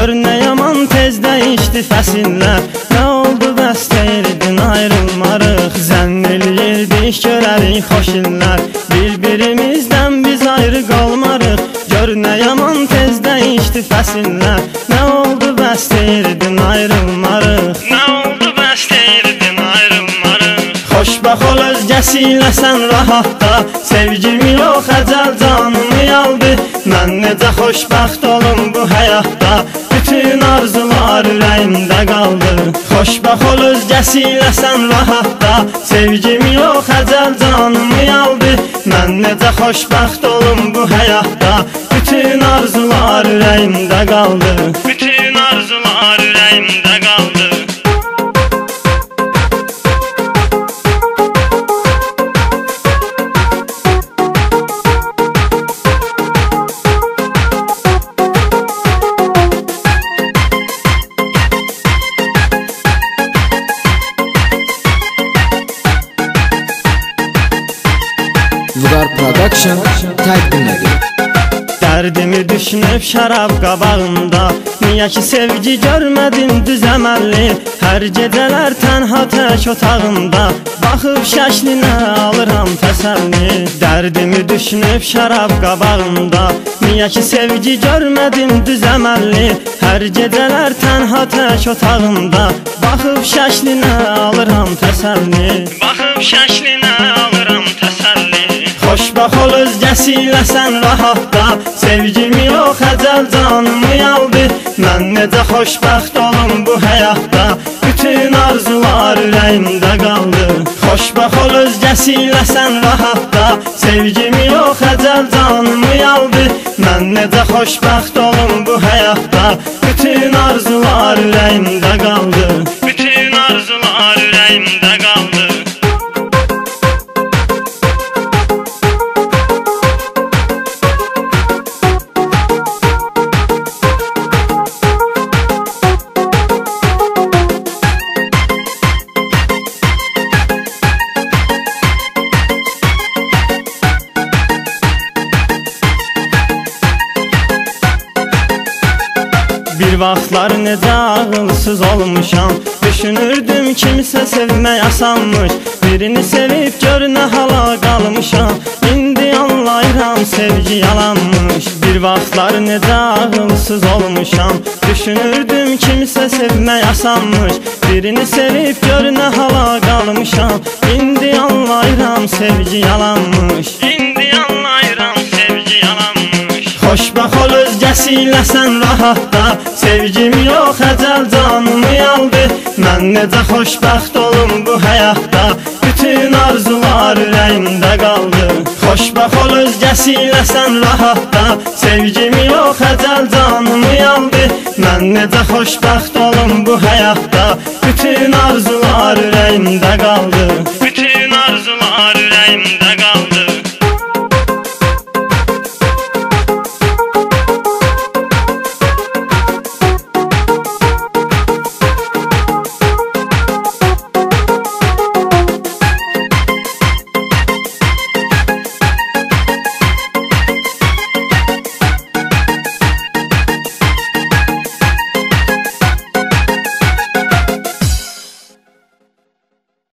Gör nə yaman tez dəyişdi fəsillər. Nə oldu bəs deyirdin ayrılmarıq. Zənn eləyirdik görərik xoş illər. Bir-birimizdən biz ayrı qalmarıq. Gör nə yaman tez dəyişdi fəsillər. Nə oldu bəs deyirdin ayrılmarıq. Nə oldu bəs deyirdin ayrılmarıq. Xoşbax ol özgəsi ilə sən rahatda. Sevgimi yox əcəl canımı aldı. Mən necə xoşbəxt olum bu həyatda. Bütün arzular ürəyimdə qaldı. Xoşbax ol özgəsi ilə sən rahatda. Sevgimi yox əcəl canımı aldı. Mən necə xoşbəxt olum bu həyatda. Bütün arzular ürəyimdə qaldı. Bütün arzular ürəyimdə qaldı. Vüqar Production təqdim edir. Dərdimi düşünüb şərab qabağımda. Niyə ki sevgi görmədim düz əməlli. Hər gecələr tənha tək otağımda. Baxıb şəklinə alıram təsəlli. Dərdimi düşünüb şərab qabağımda. Niyə ki sevgi görmədim düz əməlli. Hər gecələr tənha tək otağımda. Baxıb şəklinə alıram təsəlli. Baxıb şəklinə alıram təsəlli. Xoşbax ol özgəsi ilə sən rahatda. Sevgimi yox əcəl canımı aldı. Mən necə xoşbəxt olum bu həyatda. Bütün arzular ürəyimdə qaldı. Xoşbax ol özgəsi ilə sən rahatda. Sevgimi yox əcəl canımı aldı. Mən necə xoşbəxt olum bu həyatda. Bütün arzular ürəyimdə qaldı. Bütün arzular ürəyimdə qaldı. Bir vaxtlar necə ağılsız olmuşam. Düşünürdüm kimsə sevmək asanmış. Birini sevib gör nə hala qalmışam. İndi anlayıram sevgi yalanmış. Bir vaxtlar necə ağılsız olmuşam. Düşünürdüm kimsə sevmək asanmış. Birini sevib gör nə hala qalmışam. İndi anlayıram sevgi yalanmış. İndi anlayıram sevgi yalanmış. Xoşbax ol özgəsi ilə sən rahatda. Sevgimi yox əcəl canımı aldı. Mən necə xoşbəxt olum bu həyatda. Bütün arzular ürəyimdə qaldı. Xoşbax ol özgəsi ilə sən rahatda. Sevgimi yox əcəl canımı aldı. Mən necə xoşbəxt olum bu həyatda. Bütün arzular ürəyimdə qaldı. Bütün arzular ürəyimdə